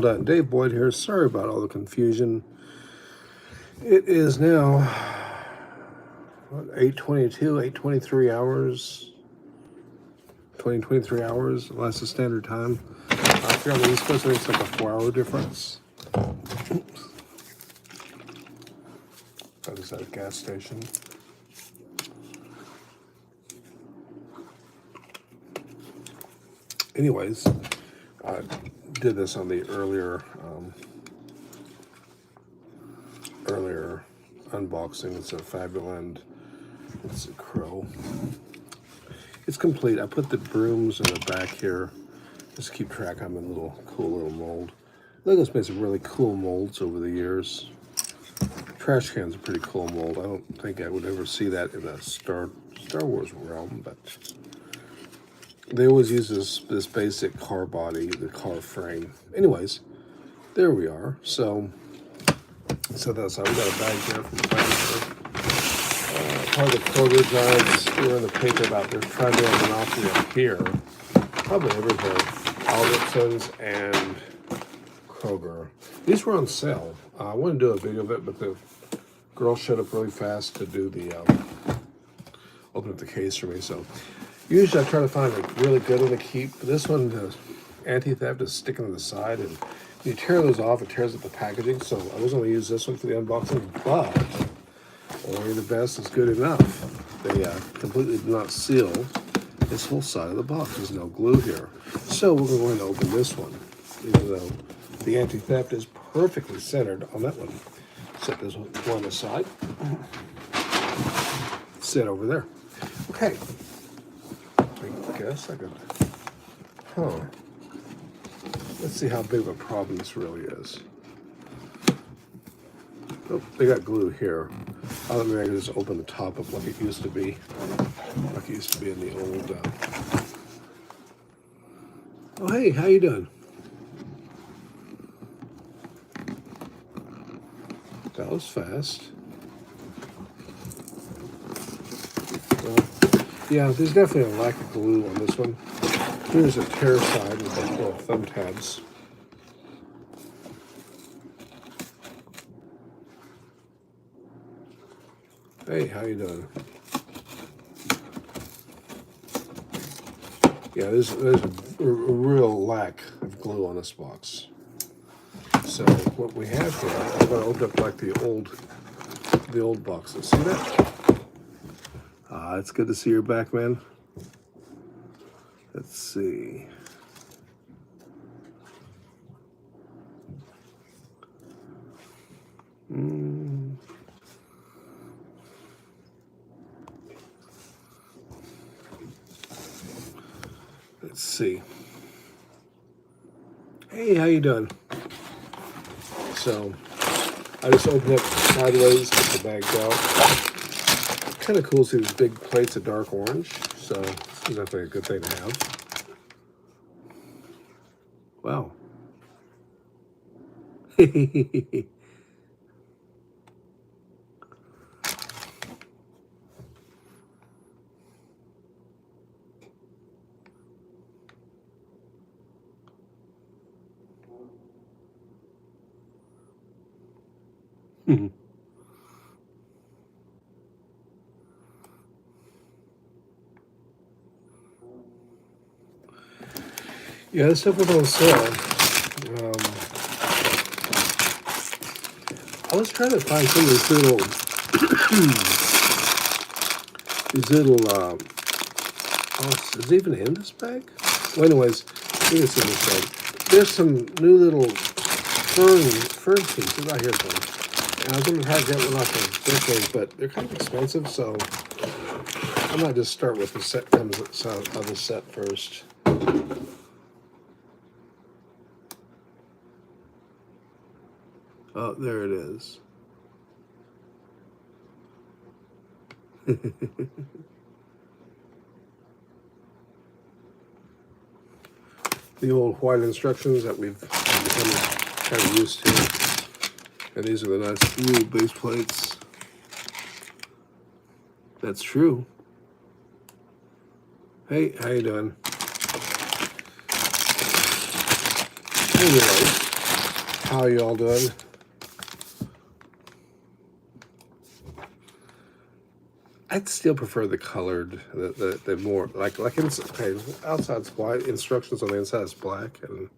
Done. Dave Boyd here. Sorry about all the confusion. It is now 8:22, 8:23 hours, 23 hours. That's the standard time. I forgot on the East Coast, I think it's like a 4-hour difference. That is at a gas station. Anyways, I did this on the earlier unboxing. It's a Fabuland. It's a Crow. It's complete. I put the brooms in the back here just to keep track. I'm in a cool little mold. Lego's made some really cool molds over the years. Trash can's a pretty cool mold. I don't think I would ever see that in a Star Wars realm, but they always use this basic car body, the car frame. Anyways, there we are. So that's how we got a bag there from Frankfurt. Part of the Kroger guys were in the paper about they're trying to have an monopoly up here. Probably everywhere. Albertsons and Kroger. These were on sale. I wouldn't do a video of it, but the girl showed up really fast to do the open up the case for me. So usually I try to find a really good one to keep. But this one, the anti-theft, is sticking to the side, and you tear those off, it tears up the packaging. So I was going to use this one for the unboxing, but only the best is good enough. They completely did not seal this whole side of the box. There's no glue here. So we're going to open this one, even though the anti-theft is perfectly centered on that one. Set this one aside. Sit over there. Okay. I guess I could. Let's see how big of a problem this really is. Oh, they got glue here. I don't think I can just open the top up like it used to be. Like it used to be in the old. Oh, hey, how you doing? That was fast. Well, yeah, there's definitely a lack of glue on this one. Here's a tear side with the little thumb tabs. Hey, how you doing? Yeah, there's a real lack of glue on this box. So what we have here, I'm going to open up like the old boxes. See that? It's good to see you're back, man. Let's see. Let's see. Hey, how you doing? So I just opened up sideways, get the bags out. Kind of cool to see these big plates of dark orange. So this is definitely a good thing to have. Wow. Yeah, this stuff was on sale. I was trying to find some of these little, oh, is it even in this bag? Well, anyways, I think it's in this bag. There's some new little fern pieces. I hear some. And I was going to try to get one off of this one, but they're kind of expensive, so I might just start with the set comes of the set first. Oh, there it is. The old white instructions that we've become kind of used to. And these are the nice blue base plates. That's true. Hey, how you doing? Anyway, How you all doing? I'd still prefer the colored, the more like okay, outside's white, instructions on the inside is black, and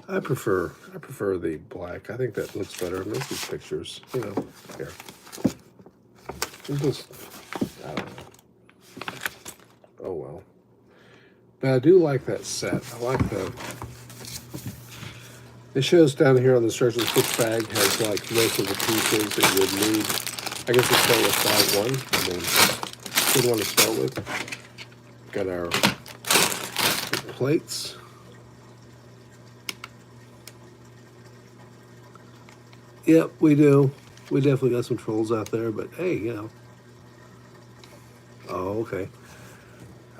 I prefer the black. I think that looks better in these pictures. You know, here. Just, I don't know. Oh well. But I do like that set. I like the. It shows down here on the instructions which bag has like most of the pieces that you would need. I guess we'll start with bag one. I mean, good one to start with. Got our plates. Yep, we do. We definitely got some trolls out there, but hey, you know. Oh, okay.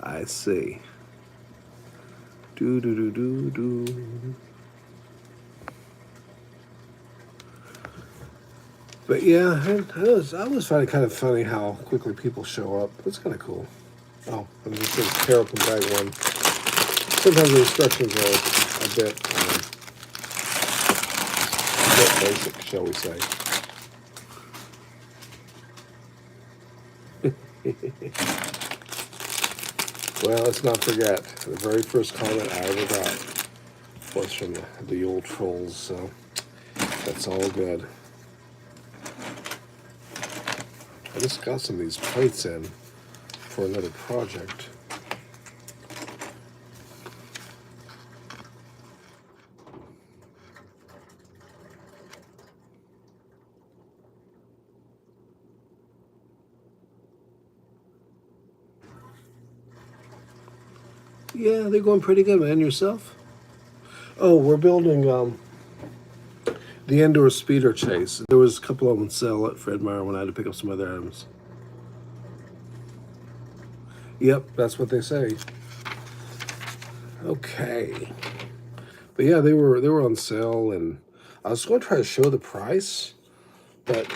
I see. Do do do do do. But yeah, I always find it kind of funny how quickly people show up. It's kind of cool. Oh, I'm just going to tear open bag one. Sometimes the instructions are a bit basic, shall we say. Well, let's not forget, the very first comment I ever got was from the old trolls, so that's all good. I just got some of these plates in for another project. Yeah, they're going pretty good, man. Yourself? Oh, we're building the indoor speeder chase. There was a couple of them on sale at Fred Meyer when I had to pick up some other items. Yep, that's what they say. Okay. But yeah, they were on sale, and I was going to try to show the price, but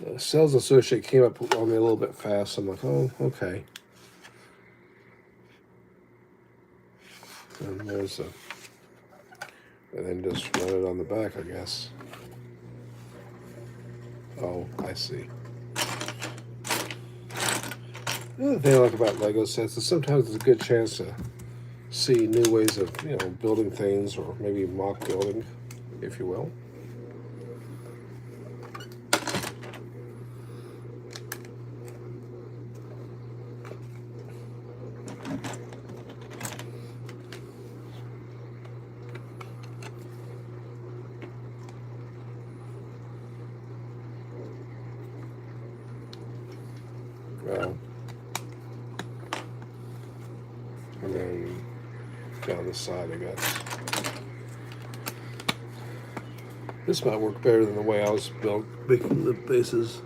the sales associate came up on me a little bit fast. I'm like, oh, okay. And there's a, and then just run it on the back, I guess. Oh, I see. The other thing I like about Lego sets is sometimes it's a good chance to see new ways of, you know, building things, or maybe mock building, if you will. Well, and then down the side, I guess. This might work better than the way I was making the bases.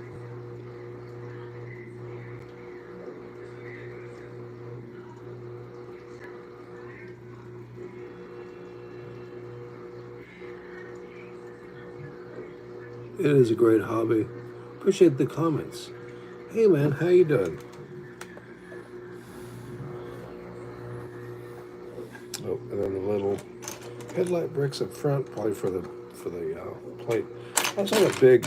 It is a great hobby. Appreciate the comments. Hey man, how you doing? Oh, and then the little headlight bricks up front, probably for the plate. I was on a big.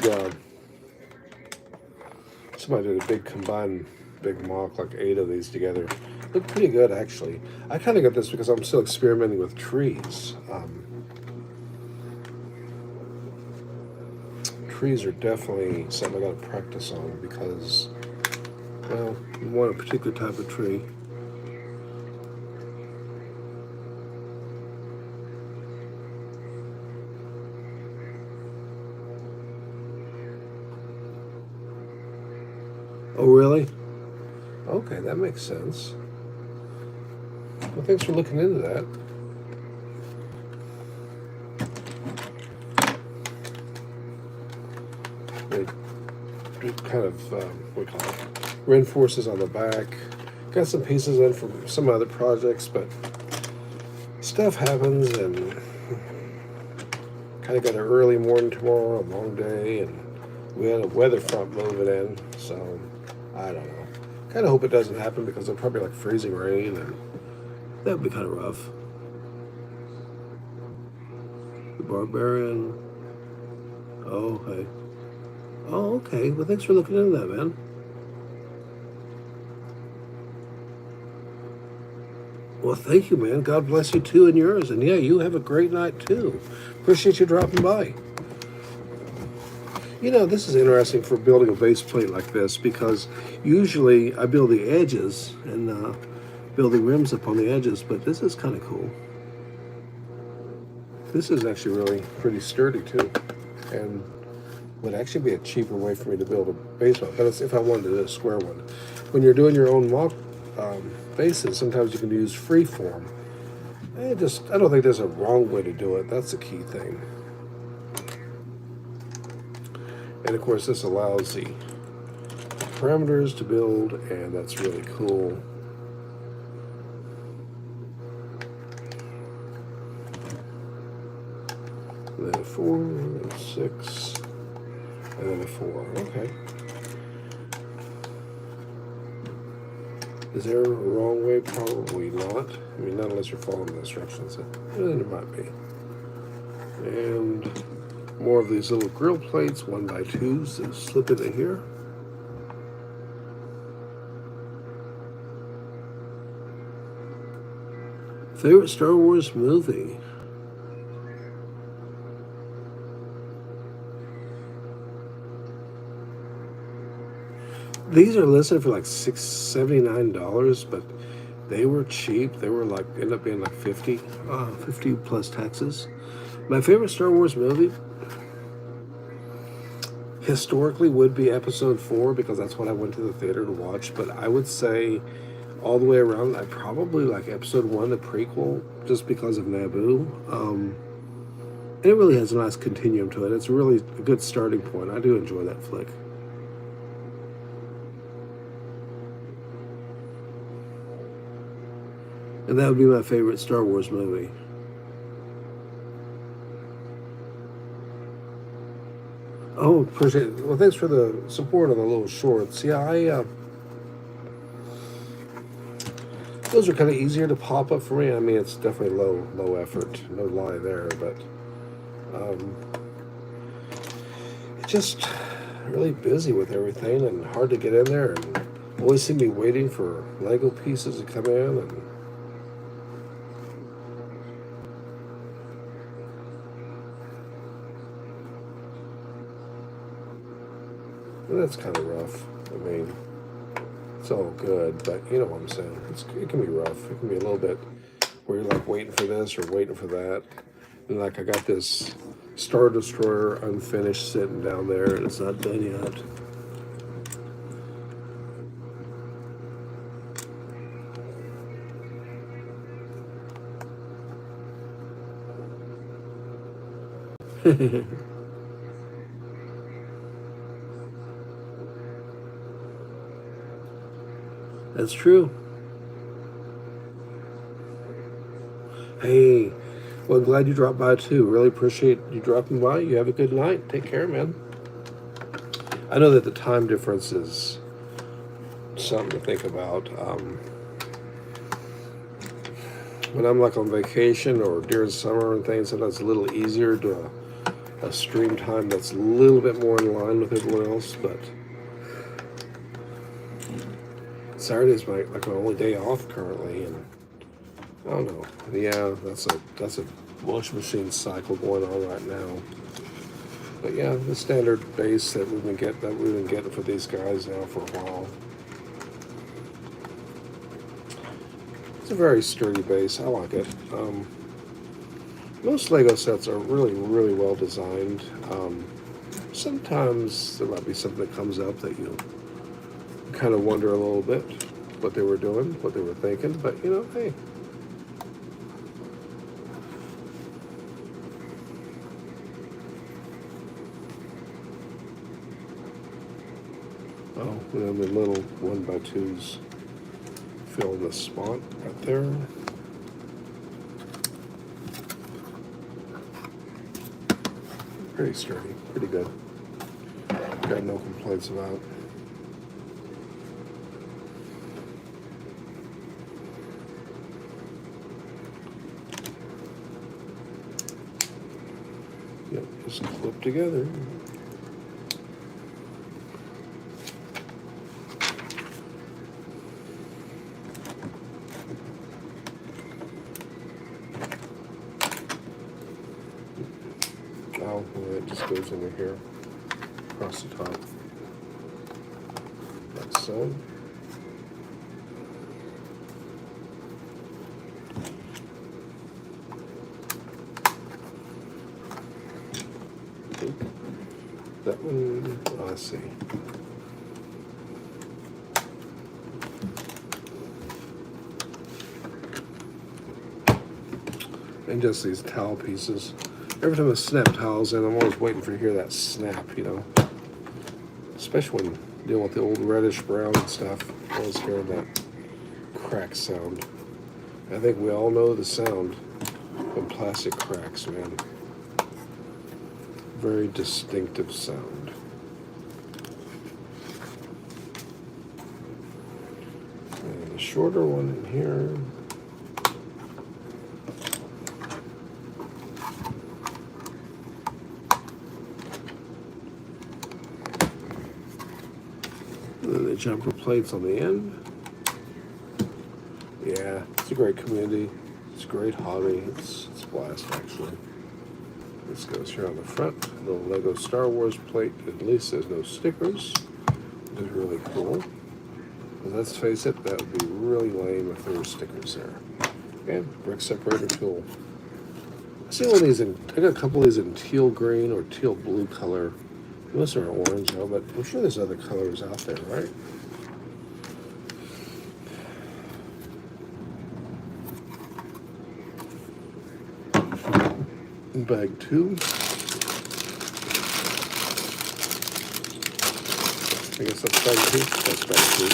Somebody did a big combined big mock, like 8 of these together. Looked pretty good actually. I kind of got this because I'm still experimenting with trees. Trees are definitely something I got to practice on because, well, you want a particular type of tree. Oh, really? Okay, that makes sense. Well, thanks for looking into that. It kind of, what do you call it? Reinforces on the back. Got some pieces in from some other projects, but stuff happens, and kind of got an early morning tomorrow, a long day, and we had a weather front moving in, so I don't know. Kind of hope it doesn't happen because it'll probably like freezing rain, and that would be kind of rough. Barbarian. Oh, hey. Oh, okay. Well, thanks for looking into that, man. Well, thank you, man. God bless you too and yours. And yeah, you have a great night too. Appreciate you dropping by. You know, this is interesting for building a base plate like this because usually I build the edges and build the rims up on the edges, but this is kind of cool. This is actually really pretty sturdy too, and would actually be a cheaper way for me to build a base one. But it's if I wanted to do a square one. When you're doing your own mock bases, sometimes you can use free form. I don't think there's a wrong way to do it. That's the key thing. And of course, this allows the parameters to build, and that's really cool. And then a 4, and a 6, and then a 4. Okay. Is there a wrong way? Probably not. I mean, not unless you're following the instructions. There might be. And more of these little grill plates, 1x2s, that slip into here. Favorite Star Wars movie? These are listed for like $79, but they were cheap. They were like, ended up being like 50 plus taxes. My favorite Star Wars movie historically would be Episode 4 because that's what I went to the theater to watch. But I would say all the way around, I probably like Episode 1, the prequel, just because of Naboo. And it really has a nice continuum to it. It's really a good starting point. I do enjoy that flick. And that would be my favorite Star Wars movie. Oh, appreciate it. Well, thanks for the support on the little shorts. Yeah, those are kind of easier to pop up for me. I mean, it's definitely low effort. No lie there, but just really busy with everything and hard to get in there, and always seem to be waiting for Lego pieces to come in, and that's kind of rough. I mean, it's all good, but you know what I'm saying. It can be rough. It can be a little bit where you're like waiting for this or waiting for that. And like I got this Star Destroyer unfinished sitting down there, and it's not done yet. That's true. Hey, well, I'm glad you dropped by too. Really appreciate you dropping by. You have a good night. Take care, man. I know that the time difference is something to think about. When I'm like on vacation or during summer and things, sometimes it's a little easier to a stream time that's a little bit more in line with everyone else, but Saturday is my only day off currently, and I don't know. Yeah, that's a washing machine cycle going on right now. But yeah, the standard base that we've been getting for these guys now for a while. It's a very sturdy base. I like it. Most Lego sets are really well designed. Sometimes there might be something that comes up that you kind of wonder a little bit what they were doing, what they were thinking, but you know, hey. Oh, and then the little 1x2s fill the spot right there. Pretty sturdy, pretty good. Got no complaints about. Yep, just clip together. Oh, well, it just goes into here, across the top, like so. That one, oh, let's see. And just these towel pieces. Every time I snap towels in, I'm always waiting for to hear that snap, you know. Especially when dealing with the old reddish brown and stuff. I always hear that crack sound. I think we all know the sound when plastic cracks, man. Very distinctive sound. And the shorter one in here. And then the jumper plates on the end. Yeah, it's a great community. It's a great hobby. It's a blast, actually. This goes here on the front. Little Lego Star Wars plate. At least there's no stickers, which is really cool. And let's face it, that would be really lame if there were stickers there. And brick separator tool. I see one of these in, I got a couple of these in teal green or teal blue color. Most are orange though, but I'm sure there's other colors out there, right? Bag 2. I guess that's bag 2. That's bag 2.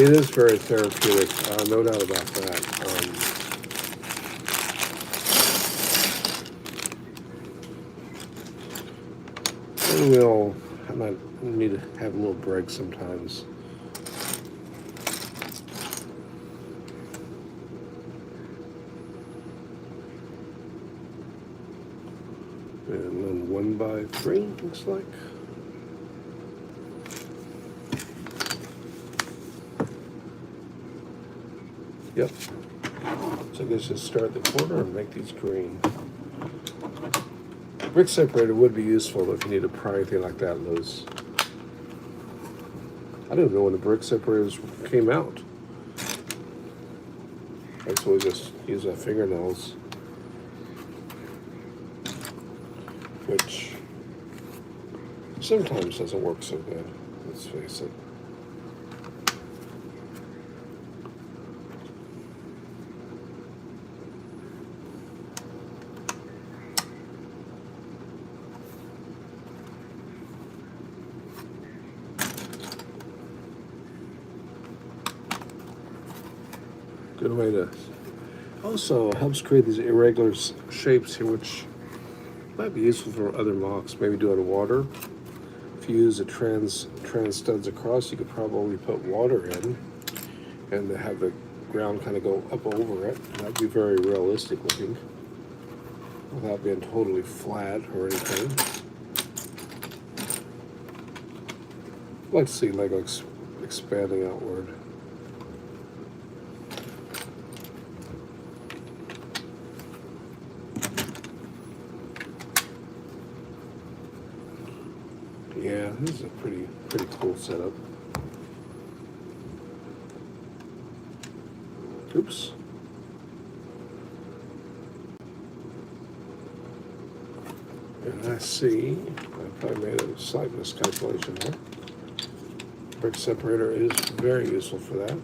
It is very therapeutic, no doubt about that. I might need to have a little break sometimes. And then 1x3 looks like. Yep. So I guess just start the corner and make these green. Brick separator would be useful if you need to pry anything like that loose. I don't even know when the brick separators came out. I used to always just use my fingernails, which sometimes doesn't work so good, let's face it. Good way to also helps create these irregular shapes here, which might be useful for other mocks. Maybe do it in water. If you use a trans studs across, you could probably put water in and have the ground kind of go up over it. That'd be very realistic looking, without being totally flat or anything. I'd like to see Lego expanding outward. Yeah, this is a pretty cool setup. Oops. And I see, I probably made a slight miscalculation there. Brick separator is very useful for that.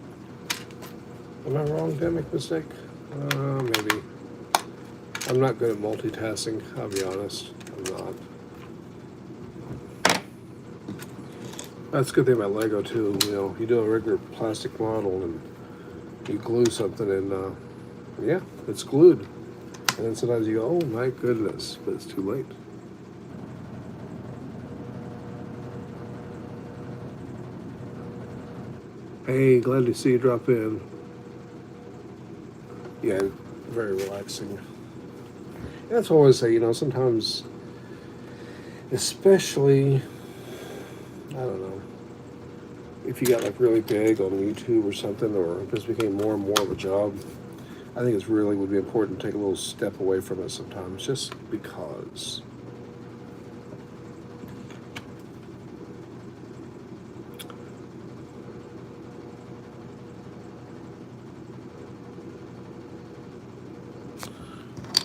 Am I wrong? Did I make a mistake? Maybe. I'm not good at multitasking, I'll be honest. I'm not. That's a good thing about Lego too. You know, you do a regular plastic model and you glue something and yeah, it's glued. And then sometimes you go, oh my goodness, but it's too late. Hey, glad to see you drop in. Yeah, very relaxing. And that's what I always say, sometimes, especially, I don't know, if you got like really big on YouTube or something, or it just became more and more of a job, I think it's really would be important to take a little step away from it sometimes, just because.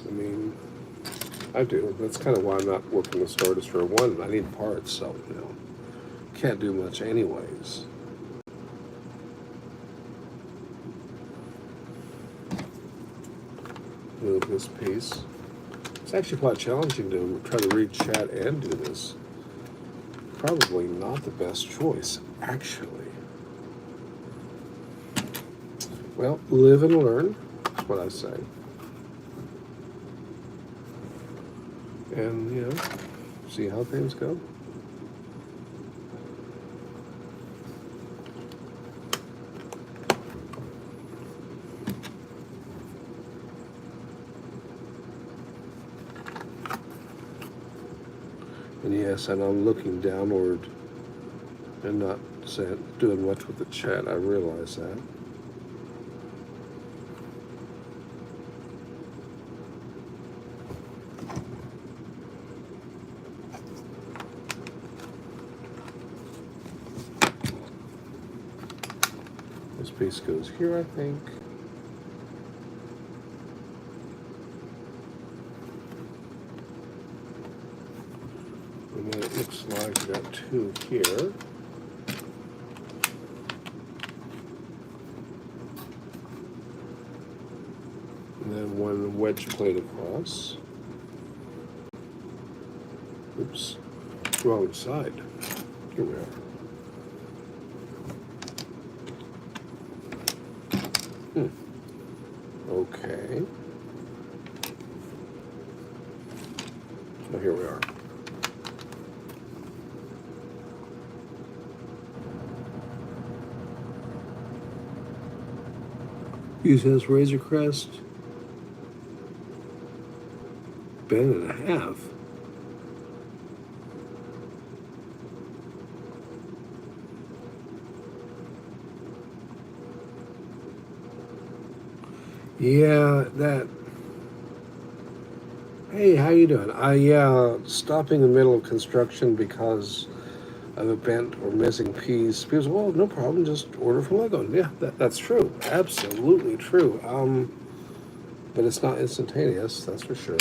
I mean, I do. That's kind of why I'm not working with Stardust for one. I need parts, so can't do much anyways. Move this piece. It's actually quite challenging to try to read chat and do this. Probably not the best choice, actually. Well, live and learn. That's what I say. And, see how things go. And yes, and I'm looking downward and not doing much with the chat. I realize that. This piece goes here, I think. And then it looks like we got two here. And then one wedge plate across. Oops, wrong side. Here we are. Okay. So here we are. Use his Razor Crest. Bend and a half. Yeah, that. Hey, how you doing? Stopping in the middle of construction because of a bent or missing piece. People say, well, no problem, just order from Lego. Yeah, that's true. Absolutely true. But it's not instantaneous, that's for sure.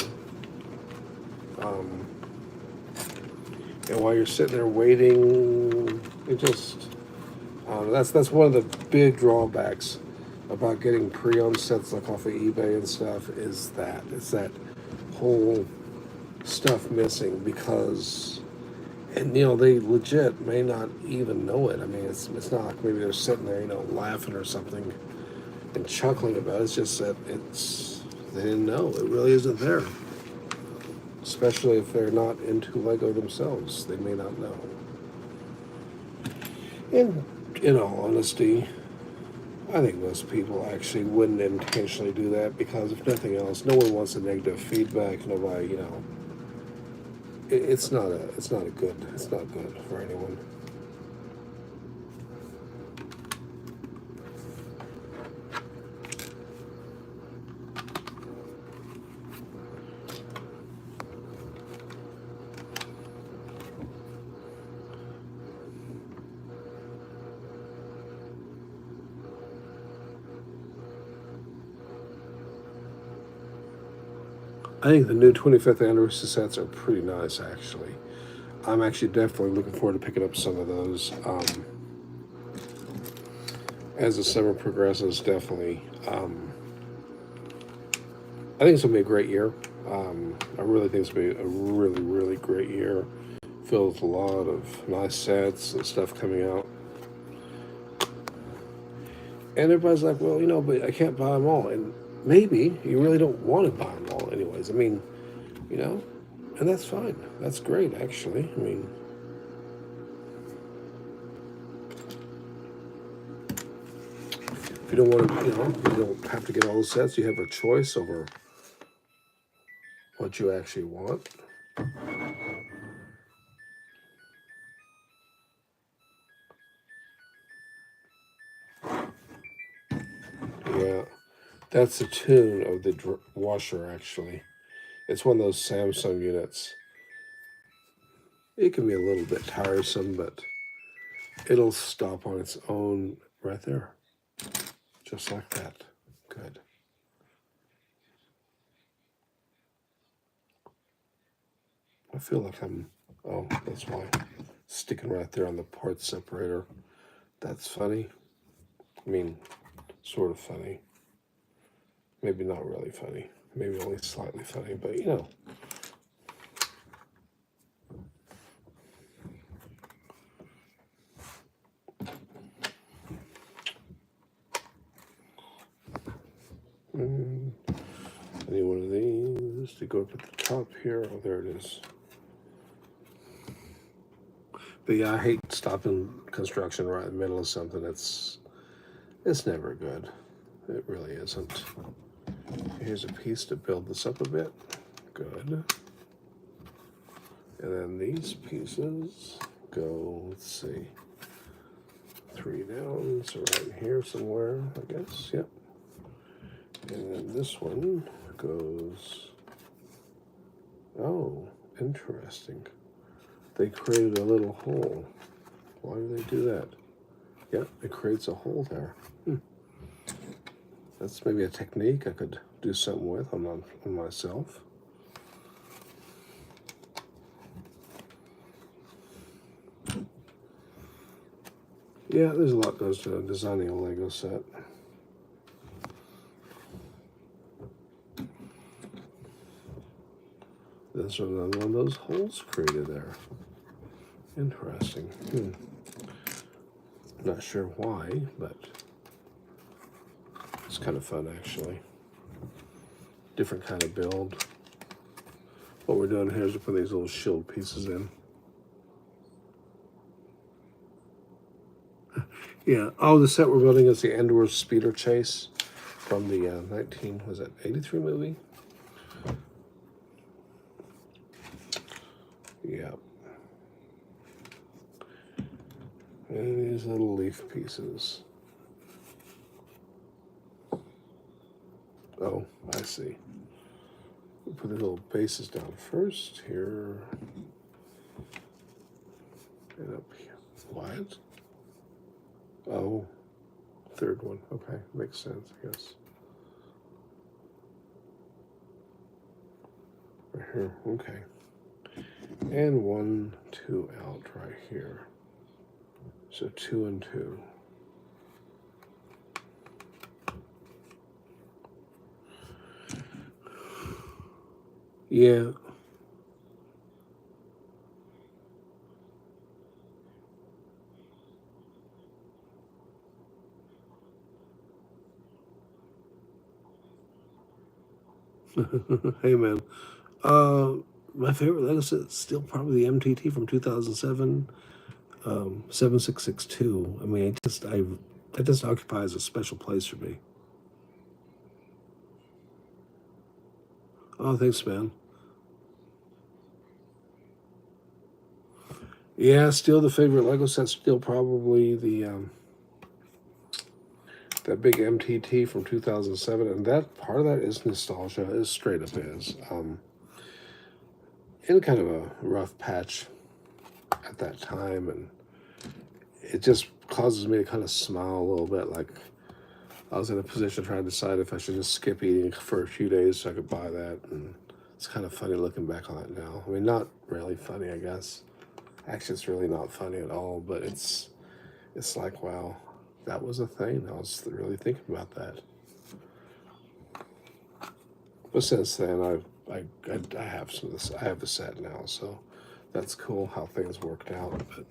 And while you're sitting there waiting, it just that's one of the big drawbacks about getting pre-owned sets like off of eBay and stuff is that it's that whole stuff missing because and they legit may not even know it. I mean, it's not like maybe they're sitting there laughing or something and chuckling about it. It's just that they didn't know it really isn't there, especially if they're not into Lego themselves. They may not know. And in all honesty, I think most people actually wouldn't intentionally do that because if nothing else, no one wants a negative feedback. Nobody, it's not good for anyone. I think the new 25th anniversary sets are pretty nice, actually. I'm actually definitely looking forward to picking up some of those as the summer progresses. Definitely, I think it's gonna be a great year. I really think it's gonna be a really, really great year, filled with a lot of nice sets and stuff coming out. And everybody's like, well, but I can't buy them all. And maybe you really don't want to buy them all, anyways. I mean, and that's fine. That's great, actually. I mean, you don't want to, you don't have to get all the sets. You have a choice over what you actually want. Yeah, that's the tune of the washer, actually. It's one of those Samsung units. It can be a little bit tiresome, but it'll stop on its own right there. Just like that. Good. I feel like oh, that's why. Sticking right there on the part separator. That's funny. I mean, sort of funny. Maybe not really funny. Maybe only slightly funny, but you know. I need one of these to go up at the top here. Oh, there it is. But yeah, I hate stopping construction right in the middle of something. It's never good. It really isn't. Here's a piece to build this up a bit. Good. And then these pieces go, let's see, 3 down, so right here somewhere, I guess, yep. And then this one goes, oh, interesting. They created a little hole. Why do they do that? Yep, it creates a hole there. That's maybe a technique I could do something with on myself. Yeah, there's a lot goes to designing a Lego set. There's another one of those holes created there. Interesting. Not sure why, but it's kind of fun actually. Different kind of build. What we're doing here is to put these little shield pieces in. Yeah. Oh, the set we're building is the Endor Speeder Chase from the 83 movie? Yeah. And these little leaf pieces. Oh, I see. We'll put the little bases down first here. And up here. What? Oh, third one. Okay, makes sense, I guess. Right here, okay. And 1, 2 out right here. So 2 and 2. Yeah. Hey man. My favorite Lego set is still probably the MTT from 2007, 7662. I mean, that just occupies a special place for me. Oh, thanks, man. Yeah, still the favorite Lego set. Still probably the that big MTT from 2007, and that part of that is nostalgia. Is straight up is. In kind of a rough patch at that time, and it just causes me to kind of smile a little bit. Like I was in a position trying to decide if I should just skip eating for a few days so I could buy that, and it's kind of funny looking back on it now. I mean, not really funny, I guess. Actually, it's really not funny at all, but it's like, wow, that was a thing. I was really thinking about that. But since then, I have some of this. I have the set now, so that's cool how things worked out. But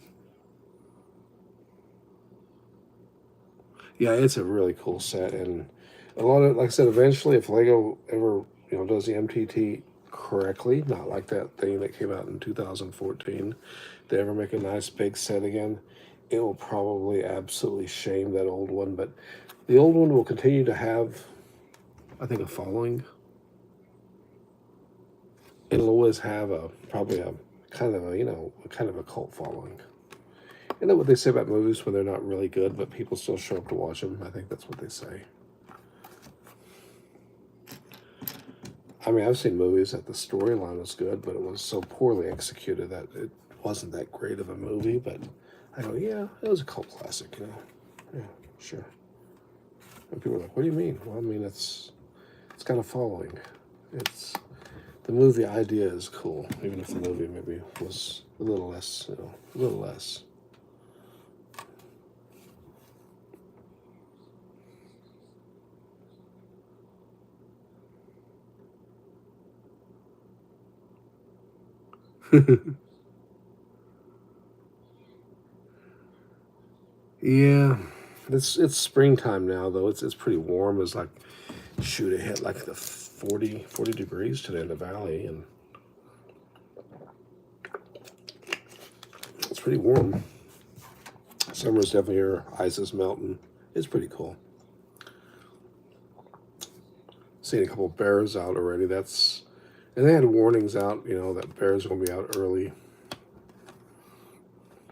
yeah, it's a really cool set, and a lot of, like I said, eventually, if Lego ever does the MTT correctly, not like that thing that came out in 2014, they ever make a nice big set again, it will probably absolutely shame that old one, but the old one will continue to have, I think, a following. It'll always have probably a kind of a cult following. You know what they say about movies when they're not really good, but people still show up to watch them? I think that's what they say. I mean, I've seen movies that the storyline was good, but it was so poorly executed that it wasn't that great of a movie. But I go, yeah, it was a cult classic, you know. Yeah, sure. And people are like, what do you mean? Well, I mean, it's got a following. It's the movie idea is cool, even if the movie maybe was a little less, a little less. Yeah, it's springtime now though. It's pretty warm. It's like shoot, it hit like the 40 degrees today in the valley, and it's pretty warm. Summer's definitely here. Ice is melting. It's pretty cool. Seen a couple bears out already. And they had warnings out, that bears are gonna be out early.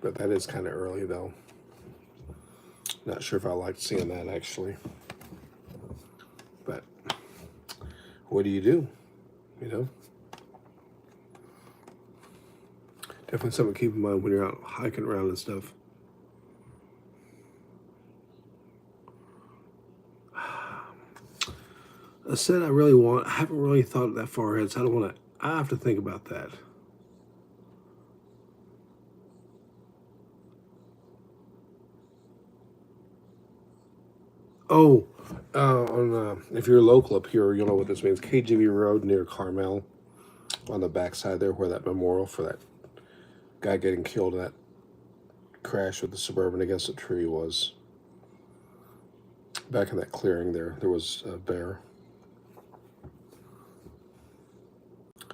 But that is kind of early though. Not sure if I liked seeing that actually. But what do? You know? Definitely something to keep in mind when you're out hiking around and stuff. I said I haven't really thought that far ahead, so I have to think about that. Oh, if you're local up here, you'll know what this means. KGB Road near Carmel, on the backside there, where that memorial for that guy getting killed in that crash with the Suburban against a tree was. Back in that clearing there was a bear.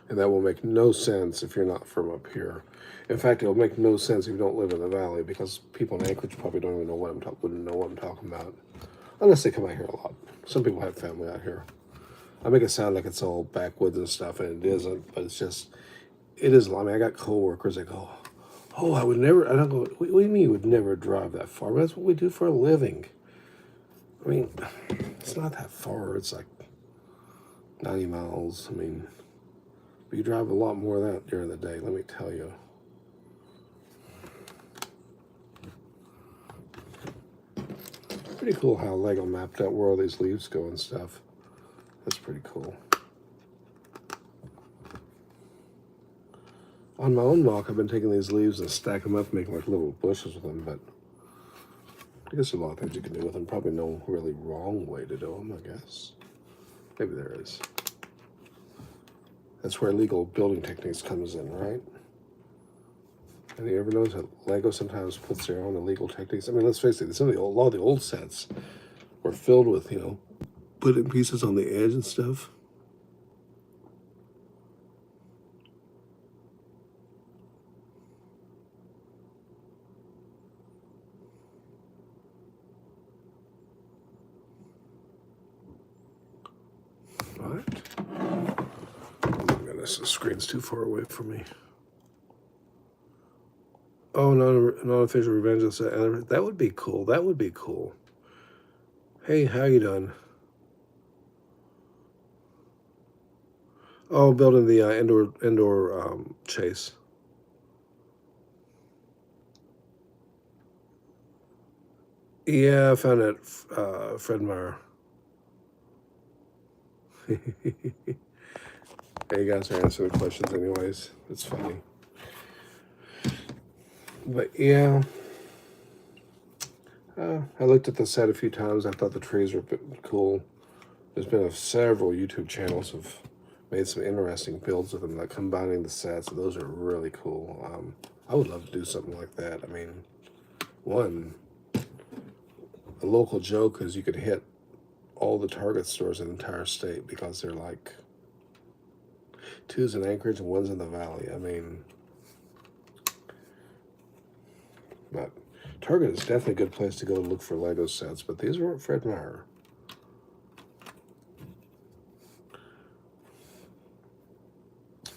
And that will make no sense if you're not from up here. In fact, it'll make no sense if you don't live in the valley, because people in Anchorage probably don't even know wouldn't know what I'm talking about, unless they come out here a lot. Some people have family out here. I make it sound like it's all backwoods and stuff, and it isn't. But it is. I mean, I got coworkers that go, "Oh, I would never." I don't go. What do you mean you would never drive that far? But that's what we do for a living. I mean, it's not that far. It's like 90 miles. I mean, but you drive a lot more than that during the day. Let me tell you. Pretty cool how Lego mapped out where all these leaves go and stuff. That's pretty cool. On my own walk, I've been taking these leaves and stack them up, making like little bushes with them, but I guess there's a lot of things you can do with them. Probably no really wrong way to do them, I guess. Maybe there is. That's where legal building techniques comes in, right? And you ever notice that Lego sometimes puts their own illegal techniques? I mean, let's face it, a lot of the old sets were filled with, putting pieces on the edge and stuff. What? Oh my goodness, the screen's too far away from me. Oh, non-official revenge. That would be cool. That would be cool. Hey, how you doing? Oh, building the indoor chase. Yeah, I found it, Fred Meyer. Hey, you guys are answering the questions anyways. It's funny. But yeah, I looked at the set a few times. I thought the trees were cool. There's been several YouTube channels have made some interesting builds of them, like combining the sets. Those are really cool. I would love to do something like that. I mean, a local joke is you could hit all the Target stores in the entire state, because they're like two's in Anchorage and one's in the valley. I mean, But Target is definitely a good place to go to look for Lego sets, but these weren't Fred Meyer.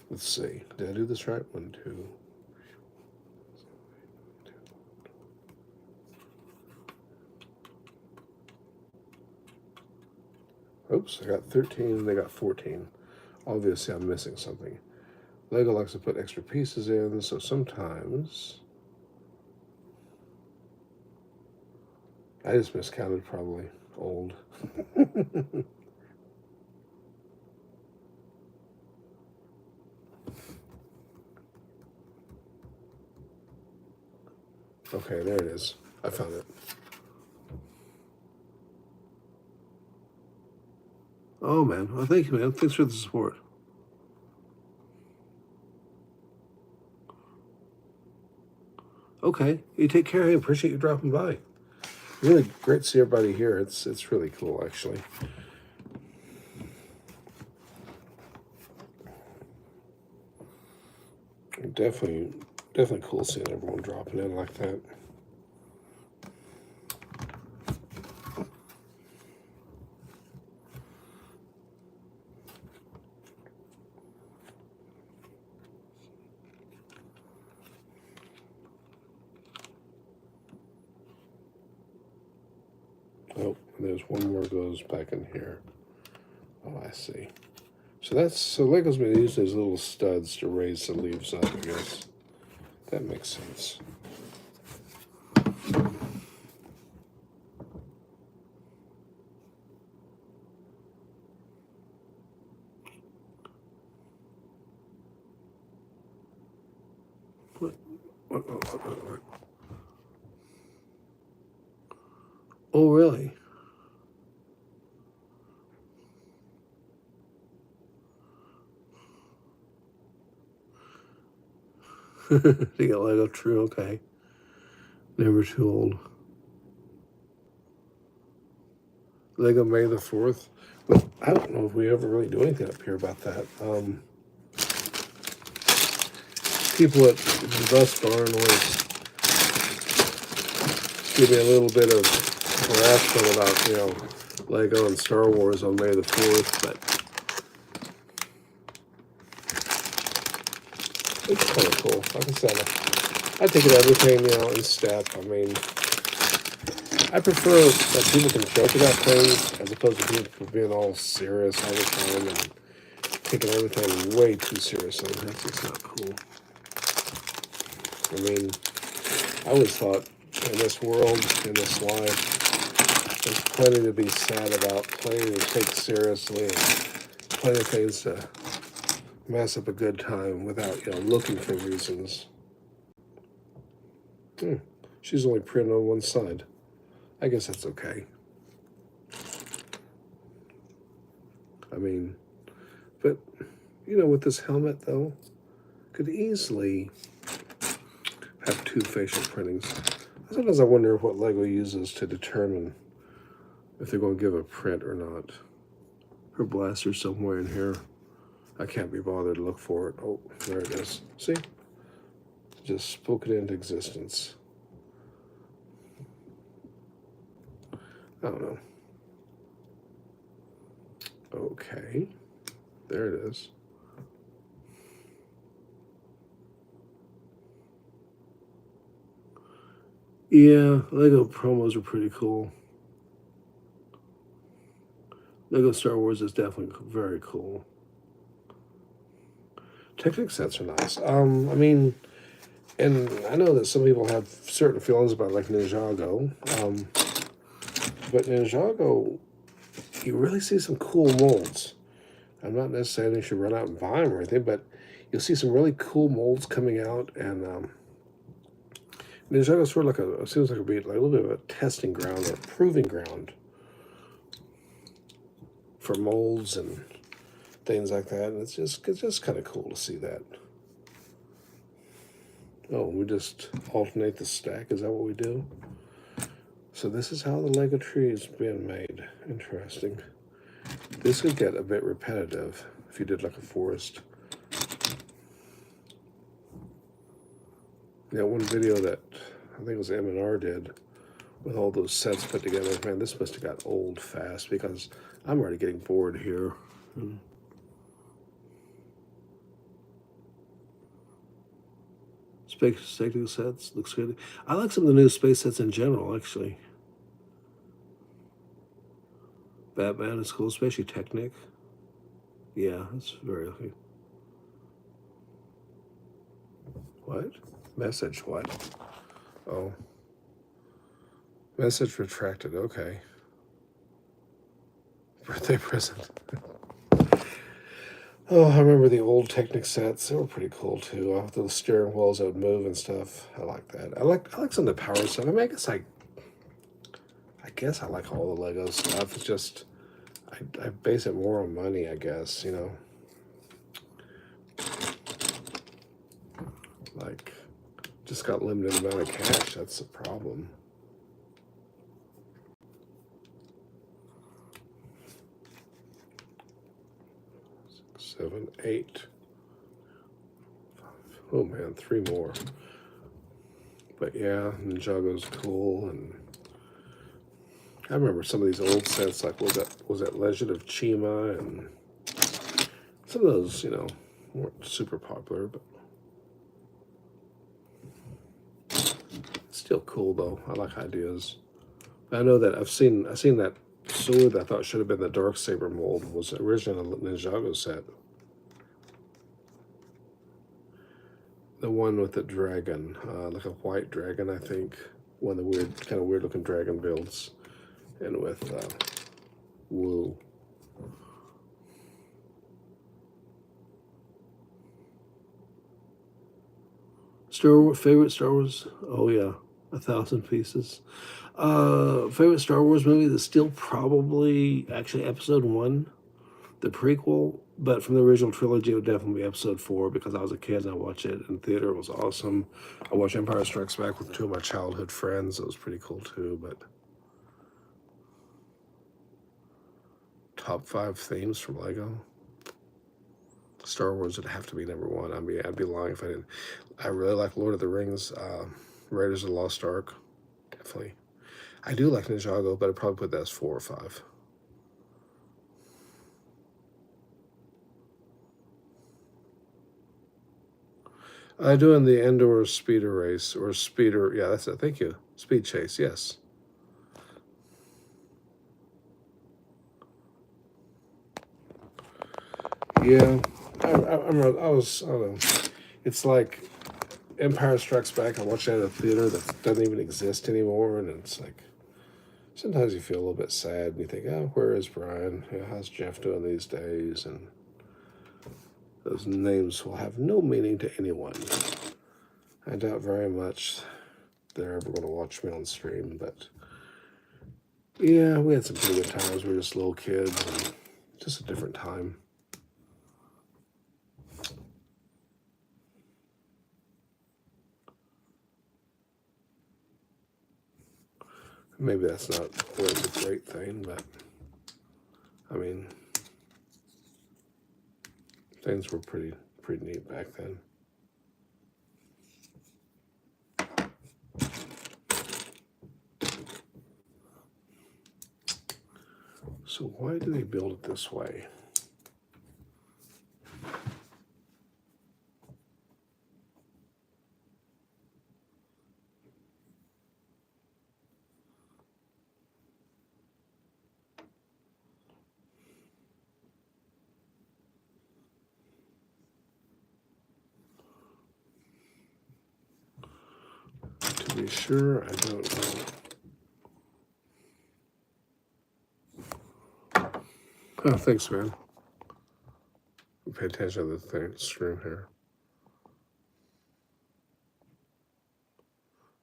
Let's see. Did I do this right? 1, 2. Oops, I got 13, they got 14. Obviously, I'm missing something. Lego likes to put extra pieces in, so sometimes I just miscounted, probably. Old. Okay, there it is. I found it. Oh, man. Well, thank you, man. Thanks for the support. Okay. You take care. I appreciate you dropping by. Really great to see everybody here. It's really cool, actually. Definitely cool seeing everyone dropping in like that. Oh, there's one more goes back in here. Oh, I see. So Lego's been using these little studs to raise the leaves up, I guess. That makes sense. What? Oh, really? To get Lego True, okay. Never too old. Lego May the 4th. Well, I don't know if we ever really do anything up here about that. People at the bus barn always give me a little bit of harassment about, Lego and Star Wars on May the 4th, but it's kind of cool. Like I said, I take it everything, in step. I mean, I prefer that people can joke about things as opposed to people being all serious all the time and taking everything way too seriously. That's just not cool. I mean, I always thought in this world, in this life, there's plenty to be sad about, plenty to take seriously, and plenty of things to mess up a good time without, looking for reasons. She's only printed on one side. I guess that's okay. I mean, but, with this helmet, though, could easily have 2 facial printings. Sometimes I wonder what Lego uses to determine if they're going to give a print or not. Her blaster's somewhere in here. I can't be bothered to look for it. Oh, there it is. See? Just spoke it into existence. I don't know. Okay. There it is. Yeah, Lego promos are pretty cool. Lego Star Wars is definitely very cool. Technic sets are nice. I mean, and I know that some people have certain feelings about like Ninjago, but Ninjago, you really see some cool molds. I'm not necessarily you should run out and buy them or anything, but you'll see some really cool molds coming out, and Ninjago is sort of it seems like a little bit of a testing ground or a proving ground for molds and things like that, and it's just kind of cool to see that. Oh, we just alternate the stack. Is that what we do? So this is how the Lego tree is being made. Interesting. This could get a bit repetitive if you did like a forest. Yeah, one video that I think it was M&R did, with all those sets put together. Man, this must have got old fast because I'm already getting bored here. Space technical sets looks good. I like some of the new space sets in general, actually. Batman is cool, especially Technic. Yeah, that's very. What? Message what? Oh. Message retracted, okay. Birthday present. Oh, I remember the old Technic sets. They were pretty cool too. Those steering wheels that would move and stuff. I like that. I like some of the power stuff. I mean, I guess I like all the Lego stuff. It's just I base it more on money, I guess, you know. Like, just got limited amount of cash. That's the problem. 7, 8. Oh man, 3 more. But yeah, Ninjago's cool, and I remember some of these old sets, like was that Legend of Chima, and some of those, you know, weren't super popular, but still cool though. I like ideas. I know that I've seen that sword that I thought should have been the Darksaber mold was originally a Ninjago set. The one with the dragon, like a white dragon, I think. One of the kind of weird looking dragon builds, and with Wu. Favorite Star Wars? Oh yeah, 1,000 pieces. Favorite Star Wars movie that's still probably actually Episode 1, the prequel, but from the original trilogy, it would definitely be Episode 4 because I was a kid and I watched it in theater. It was awesome. I watched Empire Strikes Back with 2 of my childhood friends. It was pretty cool too. But top 5 themes from Lego. Star Wars would have to be number 1. I mean, I'd be lying if I didn't. I really like Lord of the Rings, Raiders of the Lost Ark, definitely. I do like Ninjago, but I'd probably put that as 4 or 5. Doing the Endor speeder race, or speeder, yeah, that's it, thank you. Speed chase, yes. Yeah, I don't know, it's like Empire Strikes Back, I watched it at a theater that doesn't even exist anymore, and it's like, sometimes you feel a little bit sad, and you think, oh, where is Brian? How's Jeff doing these days? And those names will have no meaning to anyone. I doubt very much they're ever going to watch me on stream, but yeah, we had some pretty good times. We were just little kids, and just a different time. Maybe that's not always a great thing, but I mean, things were pretty neat back then. So why do they build it this way? To be sure, I don't know. Oh, thanks, man. Pay attention to the screen here.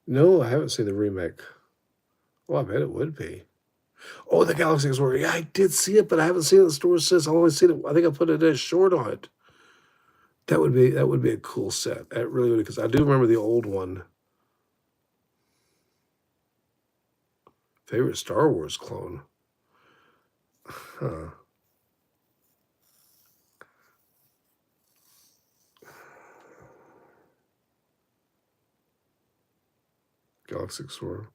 No, I haven't seen the remake. Oh, I bet it would be. Oh, the Galaxy Explorer. Yeah, I did see it, but I haven't seen it in the store since. I've only seen it. I think I put it as short on it. That would be a cool set. That really would, because I do remember the old one. Favorite Star Wars clone. Huh. Galaxy Explorer.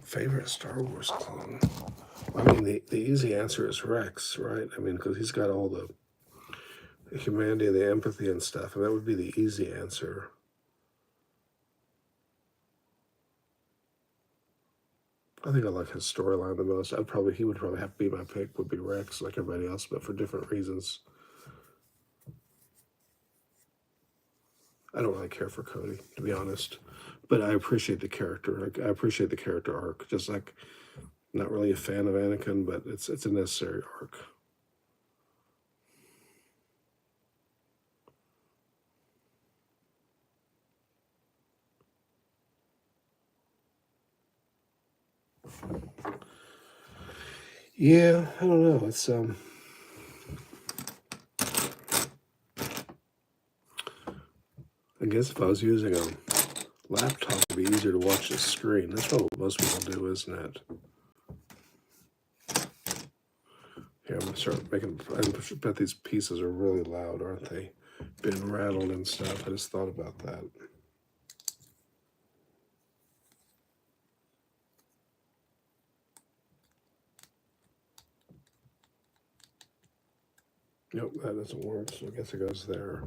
Favorite Star Wars clone? I mean, the easy answer is Rex, right? I mean, because he's got all the humanity and the empathy and stuff, and that would be the easy answer. I think I like his storyline the most. He would probably have to be my pick, would be Rex, like everybody else, but for different reasons. I don't really care for Cody, to be honest, but I appreciate the character. Like, I appreciate the character arc. Just like, not really a fan of Anakin, but it's a necessary arc. Yeah, I don't know. It's I guess if I was using a laptop, it'd be easier to watch the screen. That's probably what most people do, isn't it? Here, I'm gonna start making. I bet these pieces are really loud, aren't they? Been rattled and stuff. I just thought about that. Nope, that doesn't work. So I guess it goes there.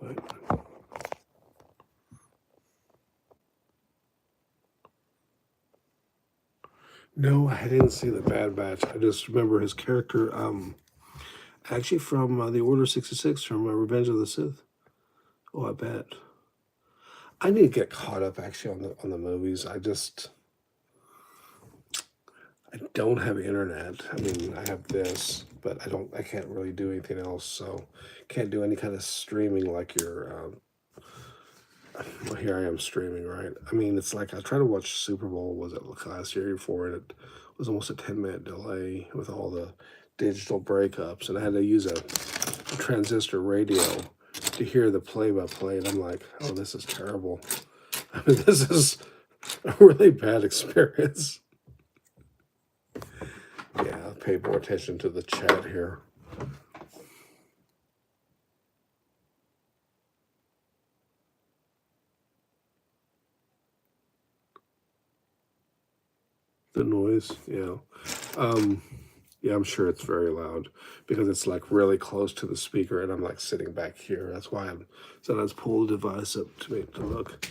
But no, I didn't see the Bad Batch. I just remember his character. Actually, from the Order 66, from Revenge of the Sith. Oh, I bet. I need to get caught up actually on the movies. I don't have internet. I mean, I have this, but I can't really do anything else. So, can't do any kind of streaming like your. Well, here I am streaming, right? I mean, it's like I tried to watch Super Bowl. Was it last year before, and it was almost a 10-minute delay with all the digital breakups, and I had to use a transistor radio to hear the play-by-play, and I'm like, oh, this is terrible. I mean, this is a really bad experience. Yeah, I'll pay more attention to the chat here. The noise, yeah. Yeah, I'm sure it's very loud because it's like really close to the speaker, and I'm like sitting back here. That's why I'm sometimes pull the device up to look.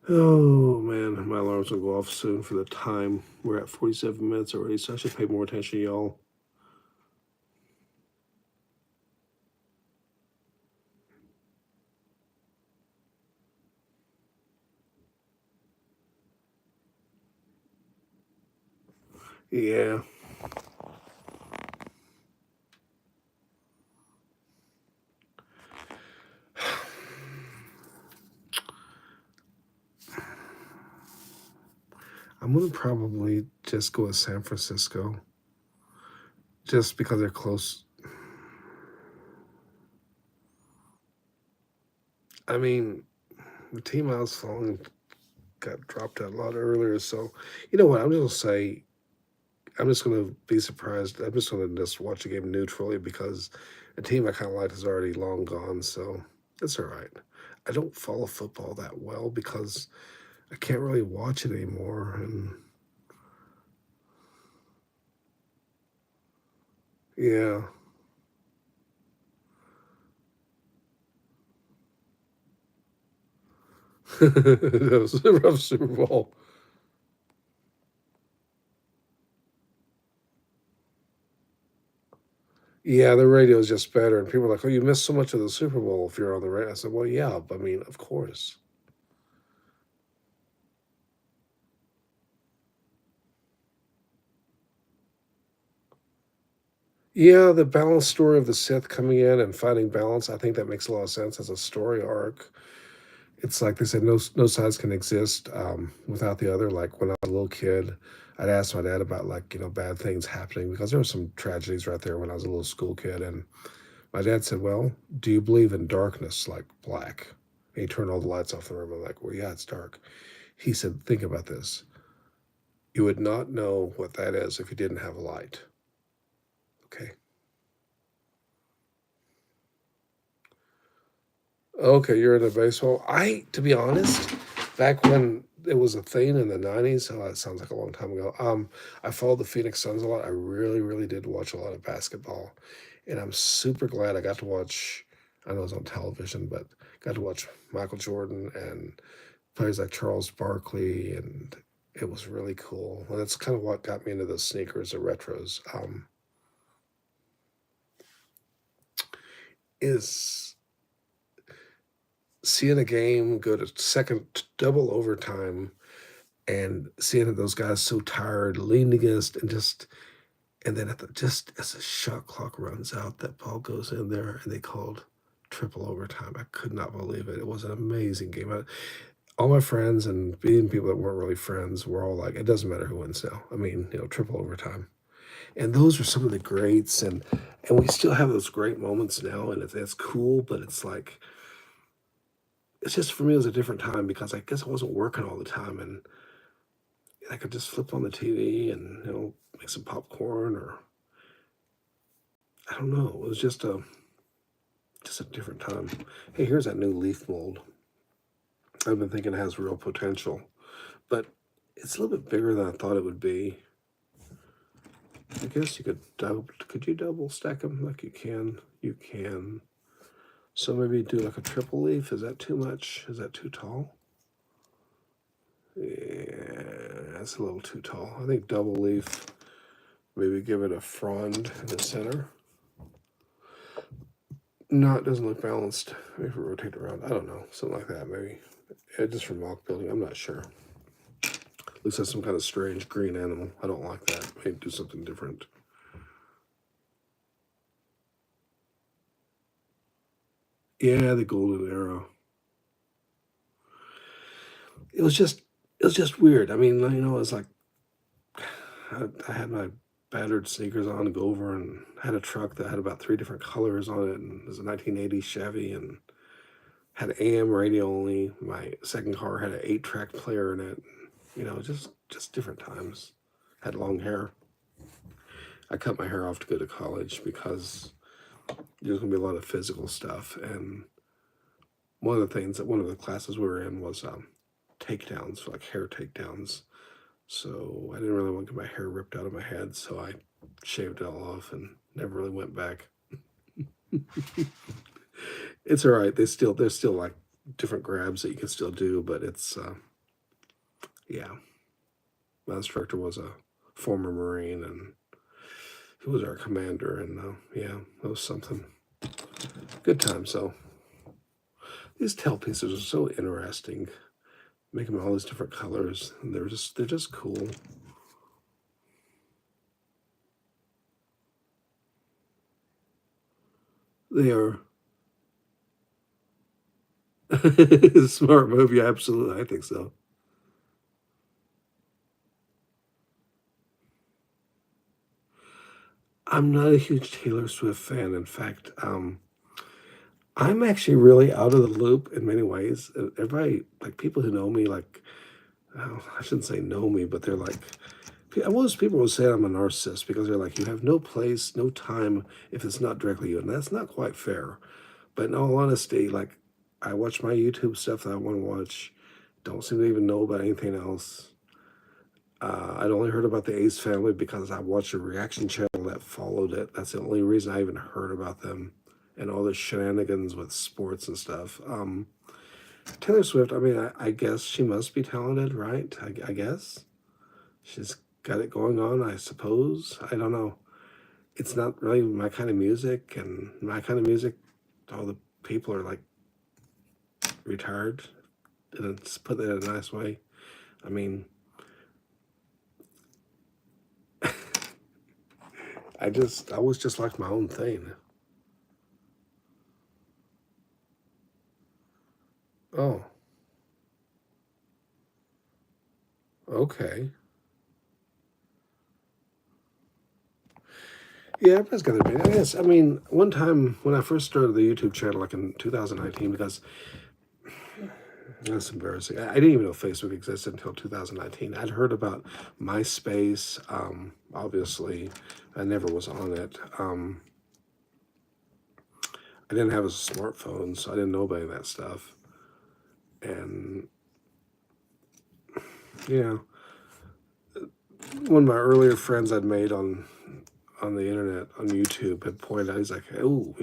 Oh man, my alarm's gonna go off soon for the time. We're at 47 minutes already, so I should pay more attention, y'all. Yeah. I'm gonna probably just go with San Francisco, just because they're close. I mean, the team I was following got dropped out a lot earlier, so you know what? I'm just gonna be surprised. I'm just gonna just watch the game neutrally because a team I kind of liked is already long gone, so it's all right. I don't follow football that well because I can't really watch it anymore, and yeah. That was a rough Super Bowl. Yeah, the radio is just better. And people are like, oh, you missed so much of the Super Bowl if you're on the radio. I said, well, yeah, I mean, of course. Yeah, the balanced story of the Sith coming in and finding balance, I think that makes a lot of sense as a story arc. It's like they said, no sides can exist without the other. Like when I was a little kid, I'd ask my dad about like bad things happening because there were some tragedies right there when I was a little school kid, and my dad said, "Well, do you believe in darkness like black?" And he turned all the lights off in the room. I'm like, "Well, yeah, it's dark." He said, "Think about this. You would not know what that is if you didn't have a light." Okay. Okay, you're into baseball. To be honest, back when it was a thing in the '90s, oh, that sounds like a long time ago. I followed the Phoenix Suns a lot. I really, really did watch a lot of basketball, and I'm super glad I got to watch. I know it was on television, but got to watch Michael Jordan and players like Charles Barkley, and it was really cool. And that's kind of what got me into the sneakers, the retros. Is seeing a game go to second double overtime and seeing those guys so tired, leaned against, and then just as the shot clock runs out, that ball goes in there, and they called triple overtime. I could not believe it. It was an amazing game. All my friends and even people that weren't really friends were all like, "It doesn't matter who wins now. I mean, triple overtime." And those are some of the greats, and we still have those great moments now, and it's cool, but it's like it's just for me it was a different time because I guess I wasn't working all the time, and I could just flip on the TV and make some popcorn, or I don't know. It was just a different time. Hey, here's that new leaf mold. I've been thinking it has real potential, but it's a little bit bigger than I thought it would be. I guess you could you double stack them like you can? You can. So maybe do like a triple leaf. Is that too much? Is that too tall? Yeah, that's a little too tall. I think double leaf. Maybe give it a frond in the center. No, it doesn't look balanced. Maybe if we rotate around. I don't know. Something like that, maybe. Just from mock building. I'm not sure. Looks like some kind of strange green animal. I don't like that. Maybe do something different. Yeah, the golden arrow. It was just weird. I mean, it was like I had my battered sneakers on to go over and had a truck that had about 3 different colors on it, and it was a 1980 Chevy and had AM radio only. My second car had an 8-track player in it. Just different times. Had long hair. I cut my hair off to go to college because there's gonna be a lot of physical stuff, and one of the classes we were in was takedowns, like hair takedowns. So I didn't really want to get my hair ripped out of my head, so I shaved it all off and never really went back. It's all right. There's still like different grabs that you can still do, but it's yeah. My instructor was a former Marine, and he was our commander, and yeah, that was something. Good times though. These tail pieces are so interesting. Make them all these different colors, and they're just cool. They are. Smart move, yeah, absolutely. I think so. I'm not a huge Taylor Swift fan. In fact, I'm actually really out of the loop in many ways. Everybody, like people who know me, like, oh, I shouldn't say know me, but they're like, most people will say I'm a narcissist because they're like, you have no place, no time if it's not directly you. And that's not quite fair. But in all honesty, like, I watch my YouTube stuff that I want to watch, don't seem to even know about anything else. I'd only heard about the Ace family because I watched a reaction channel that followed it. That's the only reason I even heard about them and all the shenanigans with sports and stuff. Taylor Swift, I mean, I guess she must be talented, right? I guess. She's got it going on, I suppose. I don't know. It's not really my kind of music, and my kind of music, all the people are like retired. And it's put that in a nice way. I mean, I was just like my own thing. Oh, okay. Yeah, everybody's got their opinion. I guess. I mean, one time when I first started the YouTube channel, like in 2019, because that's embarrassing. I didn't even know Facebook existed until 2019. I'd heard about MySpace. Obviously, I never was on it. I didn't have a smartphone, so I didn't know about any of that stuff. And yeah, one of my earlier friends I'd made on the internet, on YouTube, had pointed out, he's like, oh,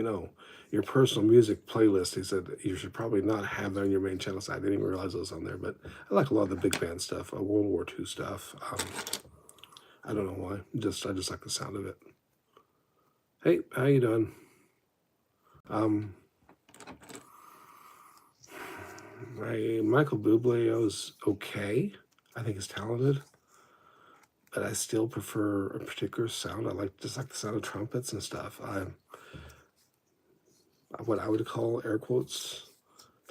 your personal music playlist, he said, you should probably not have that on your main channel. So I didn't even realize it was on there, but I like a lot of the big band stuff, World War II stuff. I don't know why, I just like the sound of it. Hey, how you doing? Michael Bublé was okay. I think he's talented, but I still prefer a particular sound. I just like the sound of trumpets and stuff. What I would call, air quotes,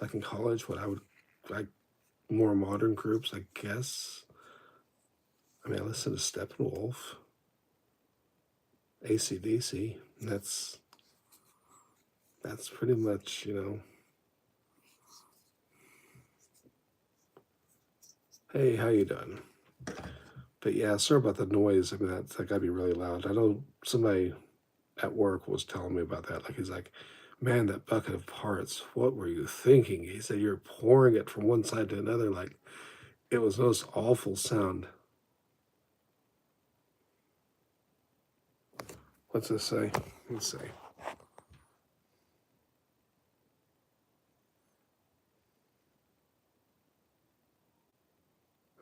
like in college, what I would like more modern groups, I guess. I mean, I listen to Steppenwolf, AC/DC. That's pretty much, Hey, how you doing? But yeah, sorry about the noise. I mean, that gotta be really loud. I know somebody at work was telling me about that. Like, he's like, man, that bucket of parts, what were you thinking? He said, you're pouring it from one side to another. Like, it was the most awful sound. What's this say? Let's see.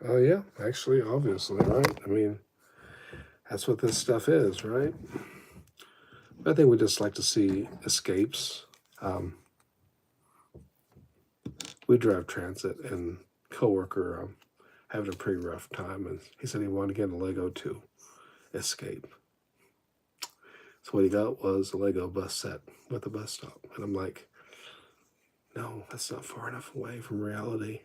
Oh, yeah, actually, obviously, right? I mean, that's what this stuff is, right? I think we just like to see escapes. We drive transit, and coworker having a pretty rough time, and he said he wanted to get a Lego to escape. So what he got was a Lego bus set with a bus stop, and I'm like, no, that's not far enough away from reality.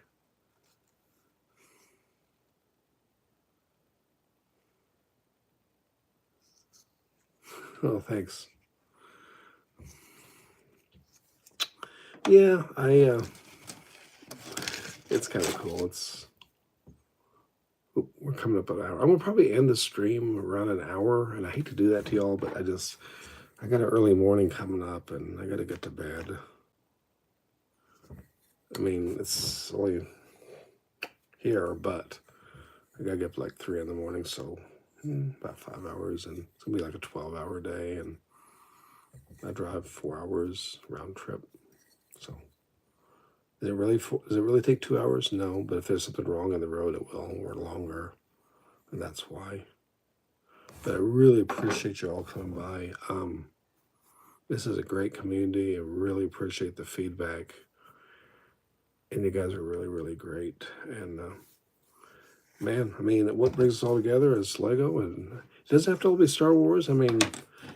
Oh, thanks. Yeah, it's kind of cool. We're coming up an hour. I'm gonna probably end the stream around an hour, and I hate to do that to y'all, but I got an early morning coming up, and I gotta get to bed. I mean, it's only here, but I gotta get up like 3 in the morning, so about 5 hours, and it's gonna be like a 12-hour day, and I drive 4 hours round trip. So, does it really take 2 hours? No, but if there's something wrong on the road, it will, or longer, and that's why. But I really appreciate you all coming by. This is a great community. I really appreciate the feedback, and you guys are really, really great. And man, I mean, what brings us all together is Lego, and it doesn't have to all be Star Wars. I mean,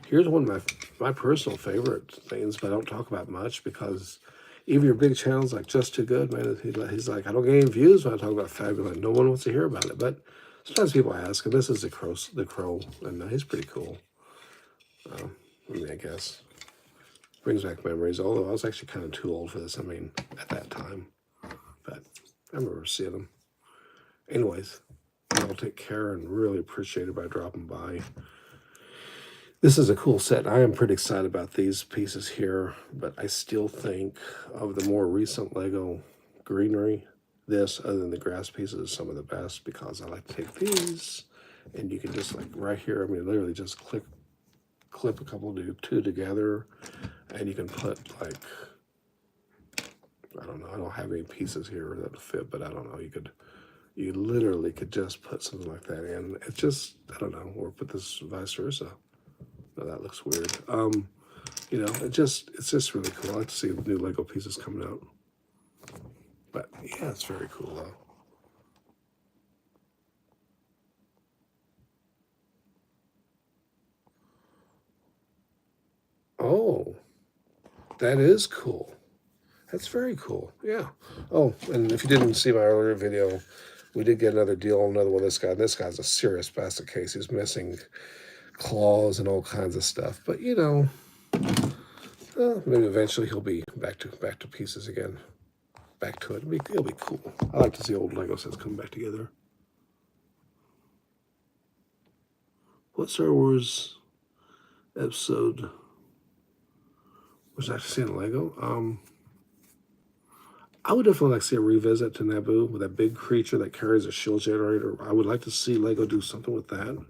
here's one of my personal favorite things, but I don't talk about much because even your big channels like Just Too Good, man, he's like, I don't get any views when I talk about Fabulent. No one wants to hear about it, but sometimes people ask, and this is the crow, and he's pretty cool. I mean, I guess brings back memories. Although I was actually kind of too old for this. I mean, at that time, but I remember seeing them. Anyways, y'all take care and really appreciate it by dropping by. This is a cool set. I am pretty excited about these pieces here, but I still think of the more recent Lego greenery, this, other than the grass pieces, is some of the best because I like to take these and you can just like right here, I mean, literally just clip a couple of two together and you can put like, I don't know, I don't have any pieces here that fit, but I don't know, you literally could just put something like that in. It's just, I don't know, or put this vice versa. No, that looks weird. It's just really cool. I like to see the new Lego pieces coming out. But yeah, it's very cool though. Oh, that is cool. That's very cool. Yeah. Oh, and if you didn't see my earlier video, we did get another deal on another one. This guy. This guy's a serious basket case. He's missing claws and all kinds of stuff. But maybe eventually he'll be back to pieces again. Back to it. It'll be cool. I like to see old Lego sets come back together. What Star Wars episode Was actually seeing Lego. I would definitely like to see a revisit to Naboo with that big creature that carries a shield generator. I would like to see Lego do something with that.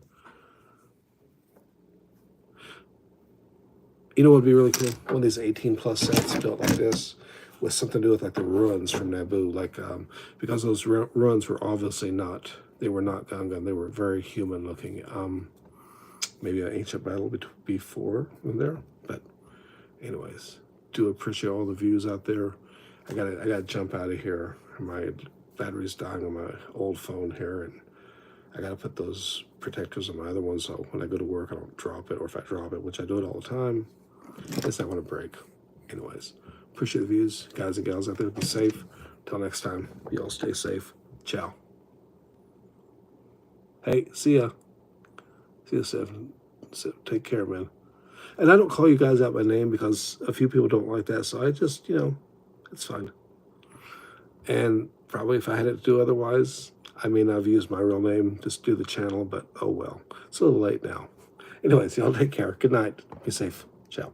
You know what would be really cool? One of these 18 plus sets built like this with something to do with like the ruins from Naboo. Like, because those ruins were obviously not, they were not Gungan. They were very human looking. Maybe an ancient battle before in there. But anyways, do appreciate all the views out there. I gotta jump out of here. My battery's dying on my old phone here, and I gotta put those protectors on my other one so when I go to work I don't drop it, or if I drop it, which I do it all the time, it's not gonna break. Anyways, appreciate the views, guys and gals out there. Be safe. Till next time, y'all stay safe. Ciao. Hey, see ya. See you, Sev. Take care, man. And I don't call you guys out by name because a few people don't like that, so I just, it's fine. And probably if I had it to do otherwise, I may not have used my real name, just do the channel, but oh well. It's a little late now. Anyways, y'all take care. Good night. Be safe. Ciao.